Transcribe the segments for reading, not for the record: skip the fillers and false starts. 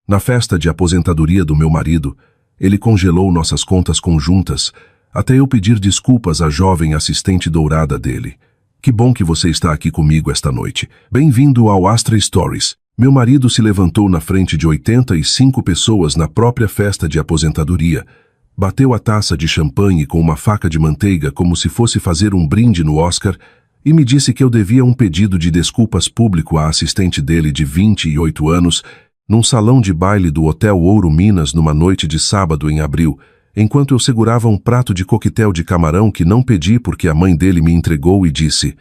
Na festa de aposentadoria do meu marido, ele congelou nossas contas conjuntas, até eu pedir desculpas à jovem assistente dourada dele. Que bom que você está aqui comigo esta noite. Bem-vindo ao Astra Stories. Meu marido se levantou na frente de 85 pessoas na própria festa de aposentadoria, bateu a taça de champanhe com uma faca de manteiga como se fosse fazer um brinde no Oscar e me disse que eu devia um pedido de desculpas público à assistente dele de 28 anos num salão de baile do Hotel Ouro Minas numa noite de sábado em abril, enquanto eu segurava um prato de coquetel de camarão que não pedi porque a mãe dele me entregou e disse: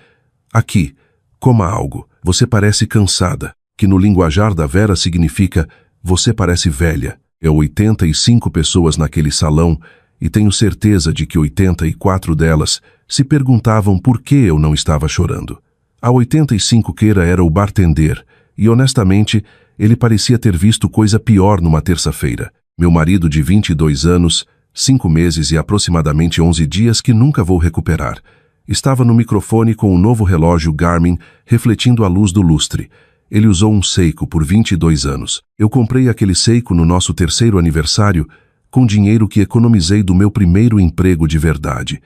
"Aqui, coma algo, você parece cansada", que no linguajar da Vera significa "você parece velha". 85 pessoas naquele salão, e tenho certeza de que 84 delas se perguntavam por que eu não estava chorando. A 85ª era o bartender, e honestamente, ele parecia ter visto coisa pior numa terça-feira. Meu marido de 22 anos, 5 meses e aproximadamente 11 dias que nunca vou recuperar, estava no microfone com um novo relógio Garmin refletindo a luz do lustre. Ele usou um Seiko por 22 anos. Eu comprei aquele Seiko no nosso 3º aniversário com dinheiro que economizei do meu primeiro emprego de verdade.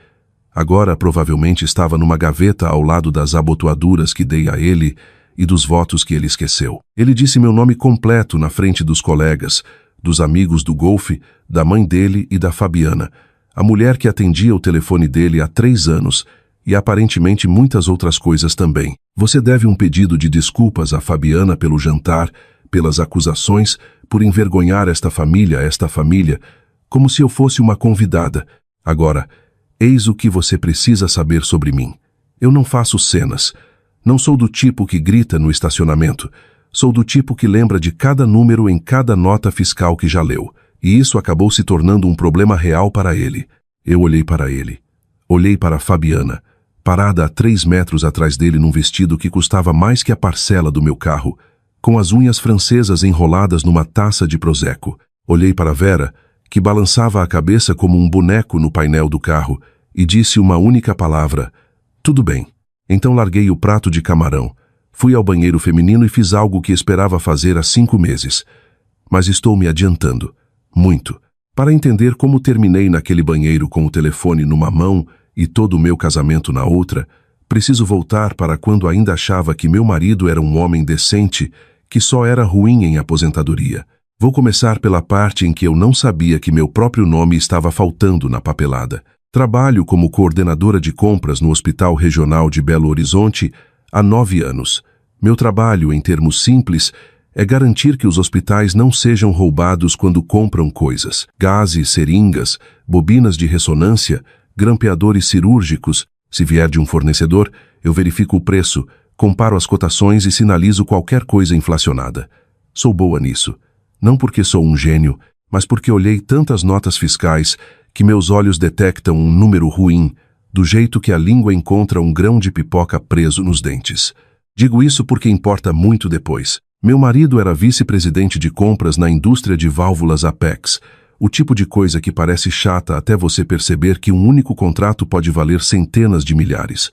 Agora provavelmente estava numa gaveta ao lado das abotoaduras que dei a ele e dos votos que ele esqueceu. Ele disse meu nome completo na frente dos colegas, dos amigos do golfe, da mãe dele e da Fabiana, a mulher que atendia o telefone dele há 3 anos, e aparentemente muitas outras coisas também. Você deve um pedido de desculpas à Fabiana pelo jantar, pelas acusações, por envergonhar esta família, como se eu fosse uma convidada. Agora, eis o que você precisa saber sobre mim. Eu não faço cenas. Não sou do tipo que grita no estacionamento. Sou do tipo que lembra de cada número em cada nota fiscal que já leu. E isso acabou se tornando um problema real para ele. Eu olhei para ele. Olhei para a Fabiana, parada a 3 metros atrás dele num vestido que custava mais que a parcela do meu carro, com as unhas francesas enroladas numa taça de prosecco. Olhei para Vera, que balançava a cabeça como um boneco no painel do carro, e disse uma única palavra: "Tudo bem". Então larguei o prato de camarão, fui ao banheiro feminino e fiz algo que esperava fazer há 5 meses. Mas estou me adiantando, muito, para entender como terminei naquele banheiro com o telefone numa mão e todo o meu casamento na outra. Preciso voltar para quando ainda achava que meu marido era um homem decente, que só era ruim em aposentadoria. Vou começar pela parte em que eu não sabia que meu próprio nome estava faltando na papelada. Trabalho como coordenadora de compras no Hospital Regional de Belo Horizonte há 9 anos. Meu trabalho, em termos simples, é garantir que os hospitais não sejam roubados quando compram coisas. Gases, seringas, bobinas de ressonância, grampeadores cirúrgicos. Se vier de um fornecedor, eu verifico o preço, comparo as cotações e sinalizo qualquer coisa inflacionada. Sou boa nisso. Não porque sou um gênio, mas porque olhei tantas notas fiscais que meus olhos detectam um número ruim, do jeito que a língua encontra um grão de pipoca preso nos dentes. Digo isso porque importa muito depois. Meu marido era vice-presidente de compras na indústria de válvulas Apex, o tipo de coisa que parece chata até você perceber que um único contrato pode valer centenas de milhares.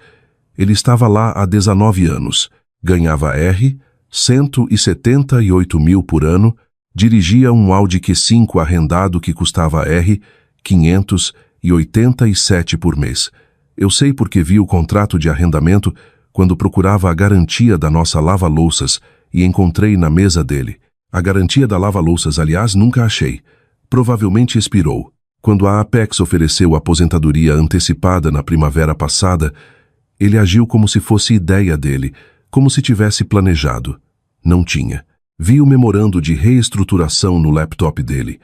Ele estava lá há 19 anos, ganhava R$ 178 mil por ano, dirigia um Audi Q5 arrendado que custava R$ 587 por mês. Eu sei porque vi o contrato de arrendamento quando procurava a garantia da nossa lava-louças e encontrei na mesa dele. A garantia da lava-louças, aliás, nunca achei. Provavelmente expirou. Quando a Apex ofereceu aposentadoria antecipada na primavera passada, ele agiu como se fosse ideia dele, como se tivesse planejado. Não tinha. Vi o memorando de reestruturação no laptop dele,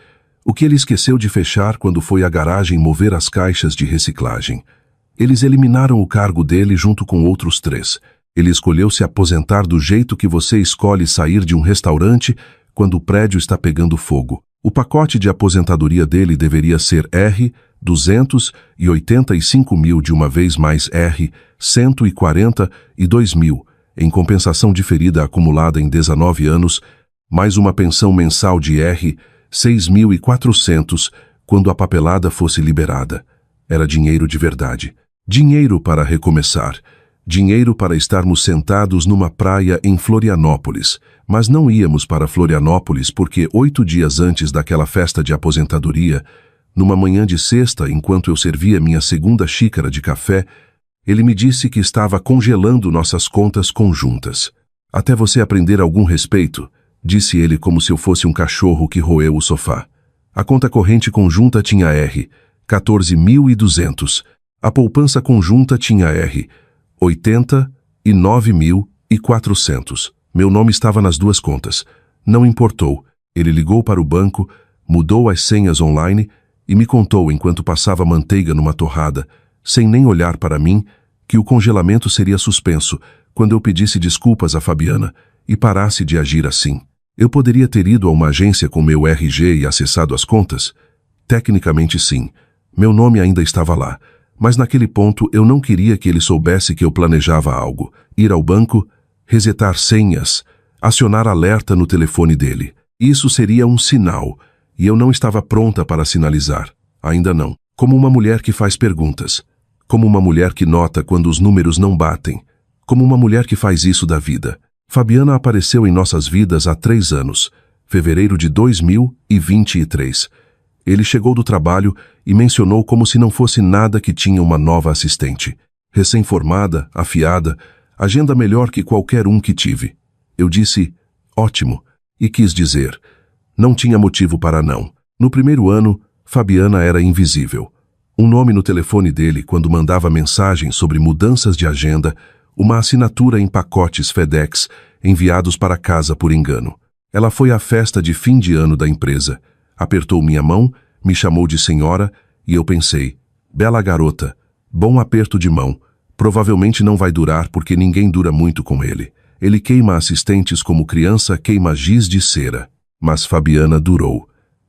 o que ele esqueceu de fechar quando foi à garagem mover as caixas de reciclagem. Eles eliminaram o cargo dele junto com outros 3. Ele escolheu se aposentar do jeito que você escolhe sair de um restaurante quando o prédio está pegando fogo. O pacote de aposentadoria dele deveria ser R$ 285 mil de uma vez mais R$ 142 mil, em compensação diferida acumulada em 19 anos, mais uma pensão mensal de R$ 6.400 quando a papelada fosse liberada. Era dinheiro de verdade. Dinheiro para recomeçar. dinheiro para estarmos sentados numa praia em Florianópolis. Mas não íamos para Florianópolis porque 8 dias antes daquela festa de aposentadoria, numa manhã de sexta, enquanto eu servia minha segunda xícara de café, ele me disse que estava congelando nossas contas conjuntas. Até você aprender algum respeito, disse ele como se eu fosse um cachorro que roeu o sofá. A conta corrente conjunta tinha R, 14.200. A poupança conjunta tinha R, 89.400. Meu nome estava nas duas contas. Não importou. Ele ligou para o banco, mudou as senhas online e me contou, enquanto passava manteiga numa torrada, sem nem olhar para mim, que o congelamento seria suspenso quando eu pedisse desculpas a Fabiana e parasse de agir assim. Eu poderia ter ido a uma agência com meu RG e acessado as contas? Tecnicamente sim. Meu nome ainda estava lá. Mas naquele ponto eu não queria que ele soubesse que eu planejava algo. Ir ao banco, resetar senhas, acionar alerta no telefone dele. Isso seria um sinal, e eu não estava pronta para sinalizar. Ainda não. Como uma mulher que faz perguntas. Como uma mulher que nota quando os números não batem. Como uma mulher que faz isso da vida. Fabiana apareceu em nossas vidas há 3 anos, fevereiro de 2023. Ele chegou do trabalho e mencionou como se não fosse nada que tinha uma nova assistente. Recém-formada, afiada, agenda melhor que qualquer um que tive. Eu disse, ótimo, e quis dizer, não tinha motivo para não. No primeiro ano, Fabiana era invisível. Um nome no telefone dele quando mandava mensagens sobre mudanças de agenda, uma assinatura em pacotes FedEx enviados para casa por engano. Ela foi à festa de fim de ano da empresa. Apertou minha mão, me chamou de senhora e eu pensei, bela garota, bom aperto de mão, provavelmente não vai durar porque ninguém dura muito com ele. Ele queima assistentes como criança queima giz de cera. Mas Fabiana durou.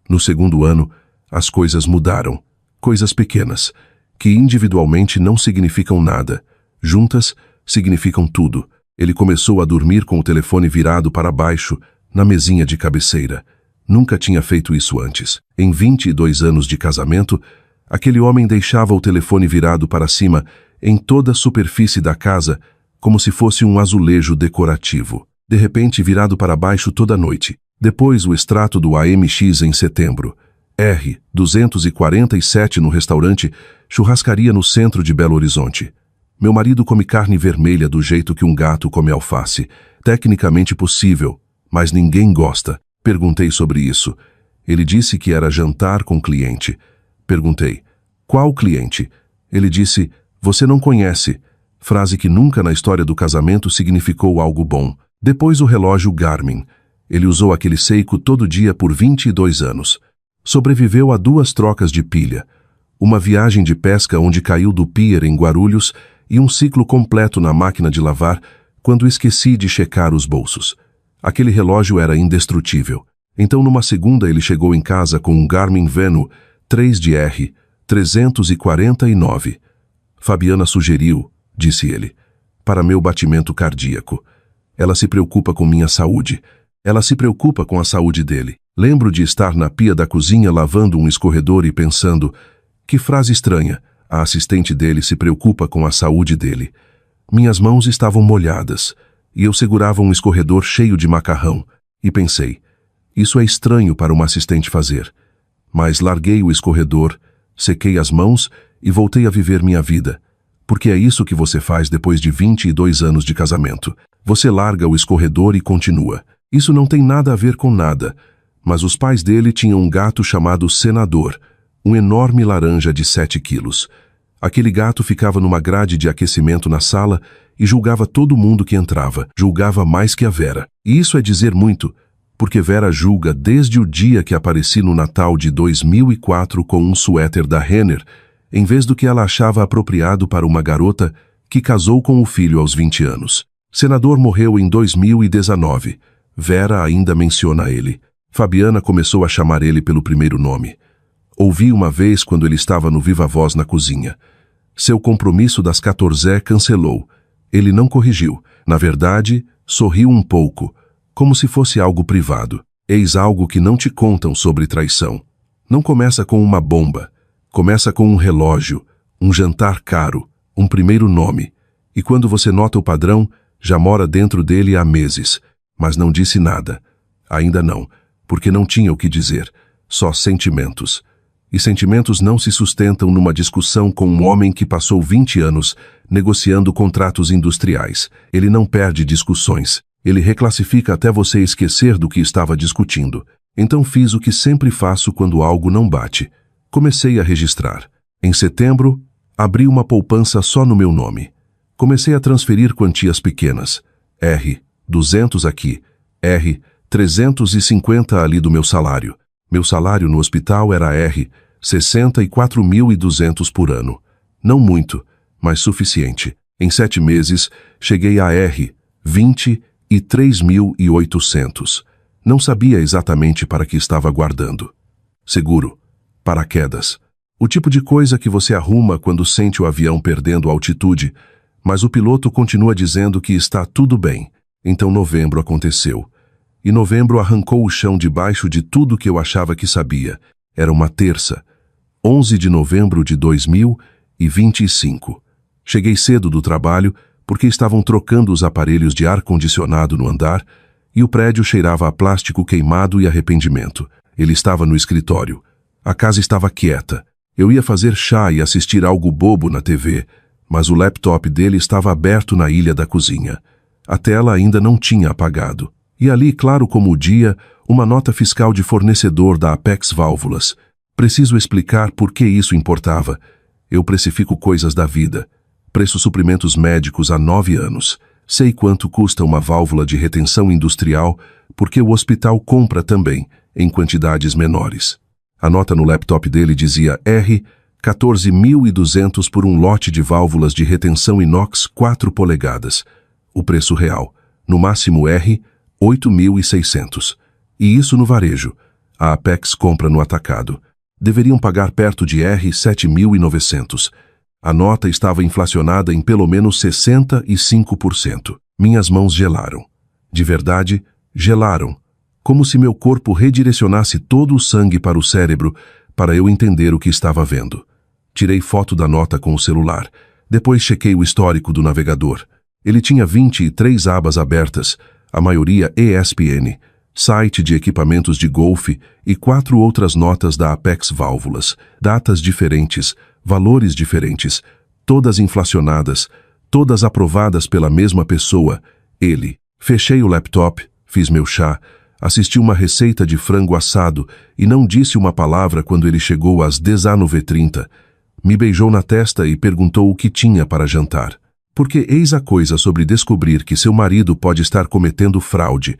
No segundo ano, as coisas mudaram. Coisas pequenas, que individualmente não significam nada. Juntas, significam tudo. Ele começou a dormir com o telefone virado para baixo, na mesinha de cabeceira. Nunca tinha feito isso antes. Em 22 anos de casamento, aquele homem deixava o telefone virado para cima, em toda a superfície da casa, como se fosse um azulejo decorativo. De repente, virado para baixo toda noite. Depois, o extrato do AMX em setembro. R, 247 no restaurante, churrascaria no centro de Belo Horizonte. Meu marido come carne vermelha do jeito que um gato come alface. Tecnicamente possível, mas ninguém gosta. Perguntei sobre isso. Ele disse que era jantar com cliente. Perguntei, qual cliente? Ele disse, você não conhece. Frase que nunca na história do casamento significou algo bom. Depois o relógio Garmin. Ele usou aquele Seiko todo dia por 22 anos. Sobreviveu a 2 trocas de pilha. Uma viagem de pesca onde caiu do pier em Guarulhos e um ciclo completo na máquina de lavar quando esqueci de checar os bolsos. Aquele relógio era indestrutível. Então, numa segunda, ele chegou em casa com um Garmin Venu 3DR 349. Fabiana sugeriu, disse ele, para meu batimento cardíaco. Ela se preocupa com minha saúde. Ela se preocupa com a saúde dele. Lembro de estar na pia da cozinha lavando um escorredor e pensando, que frase estranha, a assistente dele se preocupa com a saúde dele. Minhas mãos estavam molhadas e eu segurava um escorredor cheio de macarrão e pensei, isso é estranho para uma assistente fazer. Mas larguei o escorredor, sequei as mãos e voltei a viver minha vida, porque é isso que você faz depois de 22 anos de casamento. Você larga o escorredor e continua. Isso não tem nada a ver com nada, mas os pais dele tinham um gato chamado Senador, um enorme laranja de 7 quilos. Aquele gato ficava numa grade de aquecimento na sala e julgava todo mundo que entrava, julgava mais que a Vera. E isso é dizer muito, porque Vera julga desde o dia que apareci no Natal de 2004 com um suéter da Renner, em vez do que ela achava apropriado para uma garota que casou com o filho aos 20 anos. Senador morreu em 2019. Vera ainda menciona ele. Fabiana começou a chamar ele pelo primeiro nome. Ouvi uma vez quando ele estava no Viva Voz na cozinha. Seu compromisso das 14 cancelou. Ele não corrigiu. Na verdade, sorriu um pouco, como se fosse algo privado. Eis algo que não te contam sobre traição. Não começa com uma bomba. Começa com um relógio, um jantar caro, um primeiro nome. E quando você nota o padrão, já mora dentro dele há meses. Mas não disse nada. Ainda não, porque não tinha o que dizer. Só sentimentos. E sentimentos não se sustentam numa discussão com um homem que passou 20 anos negociando contratos industriais. Ele não perde discussões. Ele reclassifica até você esquecer do que estava discutindo. Então fiz o que sempre faço quando algo não bate. Comecei a registrar. Em setembro, abri uma poupança só no meu nome. Comecei a transferir quantias pequenas. R, 200 aqui. R, 350 ali do meu salário. Meu salário no hospital era R, 64.200 por ano. Não muito, mas suficiente. Em 7 meses, cheguei a R, 23.800. Não sabia exatamente para que estava guardando. Seguro. Paraquedas. O tipo de coisa que você arruma quando sente o avião perdendo altitude, mas o piloto continua dizendo que está tudo bem. Então novembro aconteceu. E novembro arrancou o chão debaixo de tudo que eu achava que sabia. Era uma terça. 11 de novembro de 2025. Cheguei cedo do trabalho porque estavam trocando os aparelhos de ar-condicionado no andar e o prédio cheirava a plástico queimado e arrependimento. Ele estava no escritório. A casa estava quieta. Eu ia fazer chá e assistir algo bobo na TV, mas o laptop dele estava aberto na ilha da cozinha. A tela ainda não tinha apagado. E ali, claro como o dia, uma nota fiscal de fornecedor da Apex Válvulas. Preciso explicar por que isso importava. Eu precifico coisas da vida. Preço suprimentos médicos há 9 anos. Sei quanto custa uma válvula de retenção industrial, porque o hospital compra também, em quantidades menores. A nota no laptop dele dizia R, 14.200 por um lote de válvulas de retenção inox 4 polegadas. O preço real. No máximo R, 8.600. E isso no varejo. A Apex compra no atacado. Deveriam pagar perto de R, 7.900. A nota estava inflacionada em pelo menos 65%. Minhas mãos gelaram. De verdade, gelaram. Como se meu corpo redirecionasse todo o sangue para o cérebro para eu entender o que estava vendo. Tirei foto da nota com o celular. Depois chequei o histórico do navegador. Ele tinha 23 abas abertas, a maioria ESPN, site de equipamentos de golfe e 4 outras notas da Apex Válvulas, datas diferentes, valores diferentes, todas inflacionadas, todas aprovadas pela mesma pessoa, ele. Fechei o laptop, fiz meu chá, assisti uma receita de frango assado e não disse uma palavra quando ele chegou às 19h30. Me beijou na testa e perguntou o que tinha para jantar. Porque eis a coisa sobre descobrir que seu marido pode estar cometendo fraude.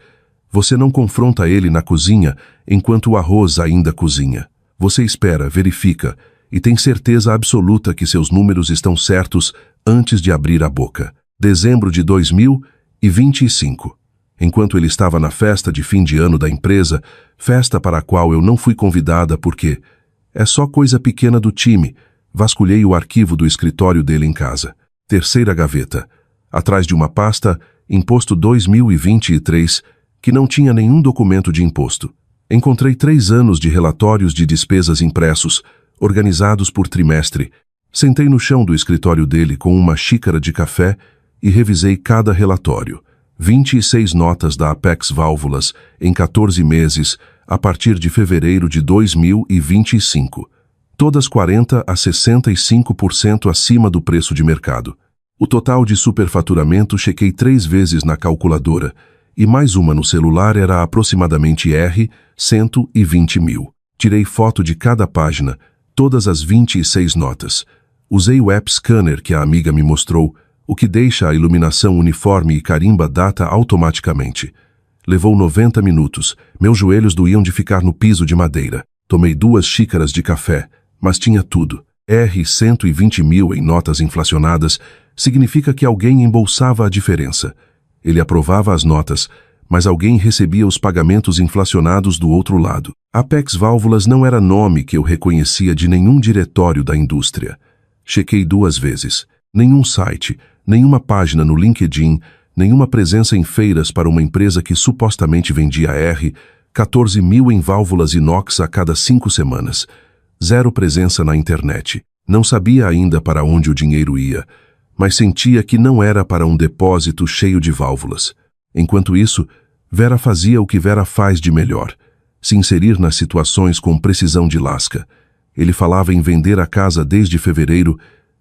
Você não confronta ele na cozinha enquanto o arroz ainda cozinha. Você espera, verifica e tem certeza absoluta que seus números estão certos antes de abrir a boca. Dezembro de 2025. Enquanto ele estava na festa de fim de ano da empresa, festa para a qual eu não fui convidada porque é só coisa pequena do time, vasculhei o arquivo do escritório dele em casa. Terceira gaveta. Atrás de uma pasta, Imposto 2023, que não tinha nenhum documento de imposto. Encontrei 3 anos de relatórios de despesas impressos, organizados por trimestre. Sentei no chão do escritório dele com uma xícara de café e revisei cada relatório. 26 notas da Apex Válvulas em 14 meses, a partir de fevereiro de 2025. Todas 40% a 65% acima do preço de mercado. O total de superfaturamento chequei 3 vezes na calculadora, e mais uma no celular era aproximadamente R, 120 mil. Tirei foto de cada página, todas as 26 notas. Usei o app Scanner que a amiga me mostrou, o que deixa a iluminação uniforme e carimba data automaticamente. Levou 90 minutos, meus joelhos doíam de ficar no piso de madeira. Tomei 2 xícaras de café, mas tinha tudo. R, 120 mil em notas inflacionadas, significa que alguém embolsava a diferença. Ele aprovava as notas, mas alguém recebia os pagamentos inflacionados do outro lado. Apex Válvulas não era nome que eu reconhecia de nenhum diretório da indústria. Chequei 2 vezes. Nenhum site, nenhuma página no LinkedIn, nenhuma presença em feiras para uma empresa que supostamente vendia R, 14 mil em válvulas inox a cada 5 semanas. 0 presença na internet. Não sabia ainda para onde o dinheiro ia, mas sentia que não era para um depósito cheio de válvulas. Enquanto isso, Vera fazia o que Vera faz de melhor: se inserir nas situações com precisão de lasca. Ele falava em vender a casa desde fevereiro,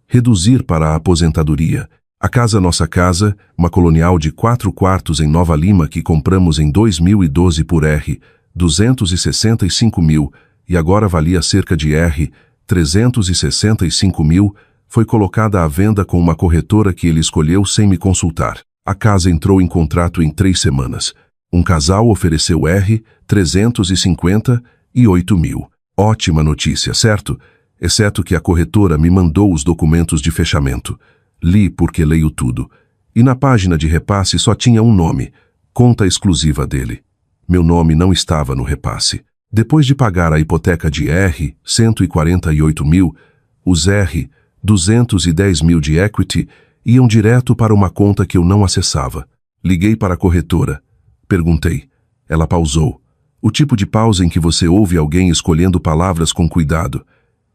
reduzir para a aposentadoria. A casa Nossa Casa, uma colonial de 4 quartos em Nova Lima que compramos em 2012 por R$ 265 mil e agora valia cerca de R$ 365 mil, foi colocada à venda com uma corretora que ele escolheu sem me consultar. A casa entrou em contrato em 3 semanas. Um casal ofereceu R$ 358 mil. Ótima notícia, certo? Exceto que a corretora me mandou os documentos de fechamento. Li porque leio tudo. E na página de repasse só tinha um nome: conta exclusiva dele. Meu nome não estava no repasse. Depois de pagar a hipoteca de R$ 148 mil, os R$ 210 mil de equity iam direto para uma conta que eu não acessava. Liguei para a corretora. Perguntei. Ela pausou. O tipo de pausa em que você ouve alguém escolhendo palavras com cuidado.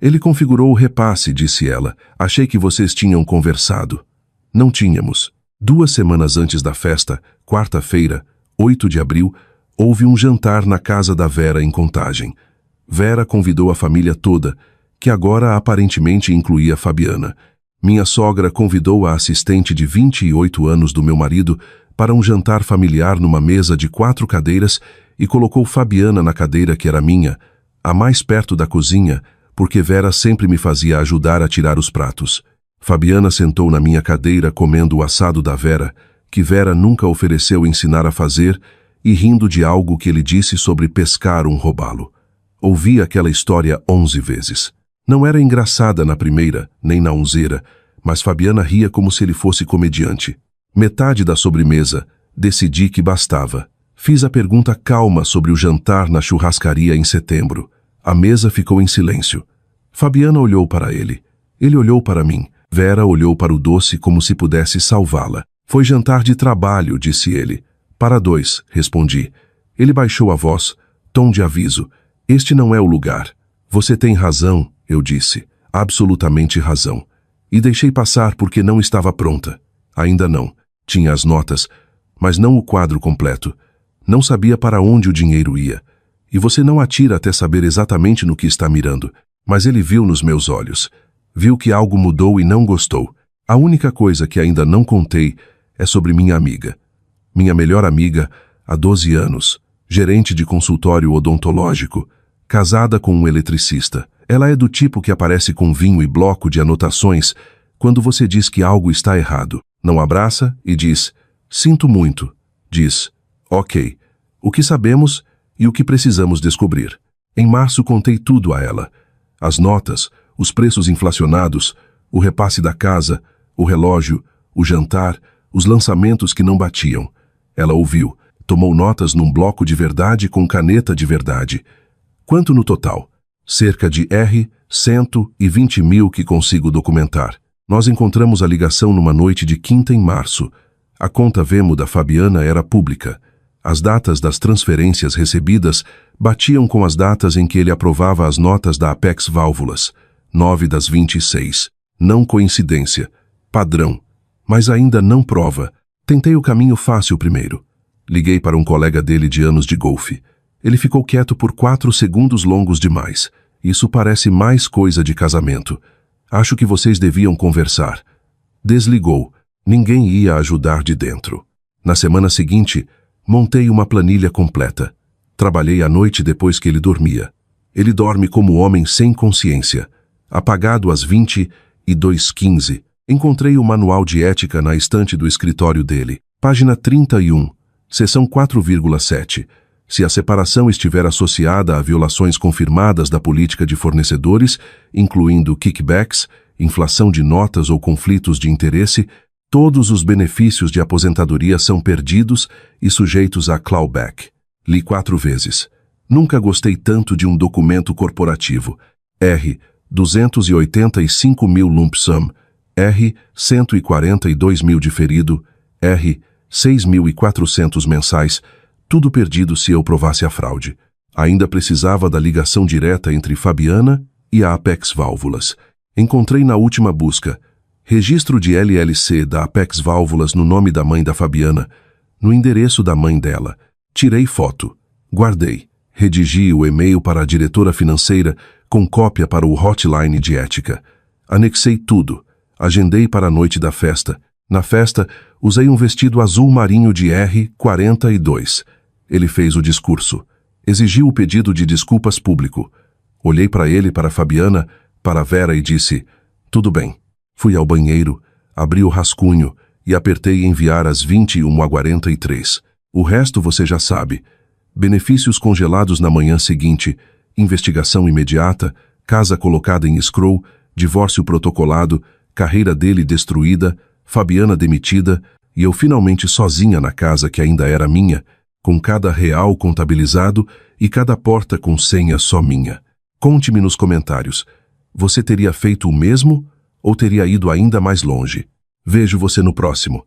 Ele configurou o repasse, disse ela. Achei que vocês tinham conversado. Não tínhamos. 2 semanas antes da festa, quarta-feira, 8 de abril, houve um jantar na casa da Vera em Contagem. Vera convidou a família toda, que agora aparentemente incluía Fabiana. Minha sogra convidou a assistente de 28 anos do meu marido para um jantar familiar numa mesa de 4 cadeiras e colocou Fabiana na cadeira que era minha, a mais perto da cozinha, porque Vera sempre me fazia ajudar a tirar os pratos. Fabiana sentou na minha cadeira comendo o assado da Vera, que Vera nunca ofereceu ensinar a fazer, e rindo de algo que ele disse sobre pescar um robalo. Ouvi aquela história 11 vezes. Não era engraçada na primeira, nem na 11ª, mas Fabiana ria como se ele fosse comediante. Metade da sobremesa, decidi que bastava. Fiz a pergunta calma sobre o jantar na churrascaria em setembro. A mesa ficou em silêncio. Fabiana olhou para ele. Ele olhou para mim. Vera olhou para o doce como se pudesse salvá-la. Foi jantar de trabalho, disse ele. Para 2, respondi. Ele baixou a voz, tom de aviso. Este não é o lugar. Você tem razão, eu disse. Absolutamente razão. E deixei passar porque não estava pronta. Ainda não. Tinha as notas, mas não o quadro completo. Não sabia para onde o dinheiro ia. E você não atira até saber exatamente no que está mirando. Mas ele viu nos meus olhos. Viu que algo mudou e não gostou. A única coisa que ainda não contei é sobre minha amiga. Minha melhor amiga, há 12 anos, gerente de consultório odontológico, casada com um eletricista. Ela é do tipo que aparece com vinho e bloco de anotações quando você diz que algo está errado. Não abraça e diz, sinto muito. Diz, ok, o que sabemos e o que precisamos descobrir. Em março contei tudo a ela. As notas, os preços inflacionados, o repasse da casa, o relógio, o jantar, os lançamentos que não batiam. Ela ouviu, tomou notas num bloco de verdade com caneta de verdade. Quanto no total? Cerca de R$ 120 mil que consigo documentar. Nós encontramos a ligação numa noite de quinta em março. A conta Vemo da Fabiana era pública. As datas das transferências recebidas batiam com as datas em que ele aprovava as notas da Apex Válvulas. 9 das 26. Não coincidência. Padrão. Mas ainda não prova. Tentei o caminho fácil primeiro. Liguei para um colega dele de anos de golfe. Ele ficou quieto por 4 segundos longos demais. Isso parece mais coisa de casamento. Acho que vocês deviam conversar. Desligou. Ninguém ia ajudar de dentro. Na semana seguinte, montei uma planilha completa. Trabalhei à noite depois que ele dormia. Ele dorme como homem sem consciência. Apagado às 22h15. Encontrei o manual de ética na estante do escritório dele. Página 31, seção 4,7. Se a separação estiver associada a violações confirmadas da política de fornecedores, incluindo kickbacks, inflação de notas ou conflitos de interesse, todos os benefícios de aposentadoria são perdidos e sujeitos a clawback. Li 4 vezes. Nunca gostei tanto de um documento corporativo. R. 285 mil lump sum. R. 142 mil diferido. R. 6.400 mensais. Tudo perdido se eu provasse a fraude. Ainda precisava da ligação direta entre Fabiana e a Apex Válvulas. Encontrei na última busca. Registro de LLC da Apex Válvulas no nome da mãe da Fabiana, no endereço da mãe dela. Tirei foto. Guardei. Redigi o e-mail para a diretora financeira com cópia para o hotline de ética. Anexei tudo. Agendei para a noite da festa. Na festa, usei um vestido azul marinho de R$42. Ele fez o discurso. Exigiu o pedido de desculpas público. Olhei para ele, para Fabiana, para Vera e disse: tudo bem. Fui ao banheiro, abri o rascunho e apertei enviar às 21h43. O resto você já sabe. Benefícios congelados na manhã seguinte, investigação imediata, casa colocada em escrow, divórcio protocolado, carreira dele destruída, Fabiana demitida e eu finalmente sozinha na casa que ainda era minha, com cada real contabilizado e cada porta com senha só minha. Conte-me nos comentários. Você teria feito o mesmo ou teria ido ainda mais longe? Vejo você no próximo.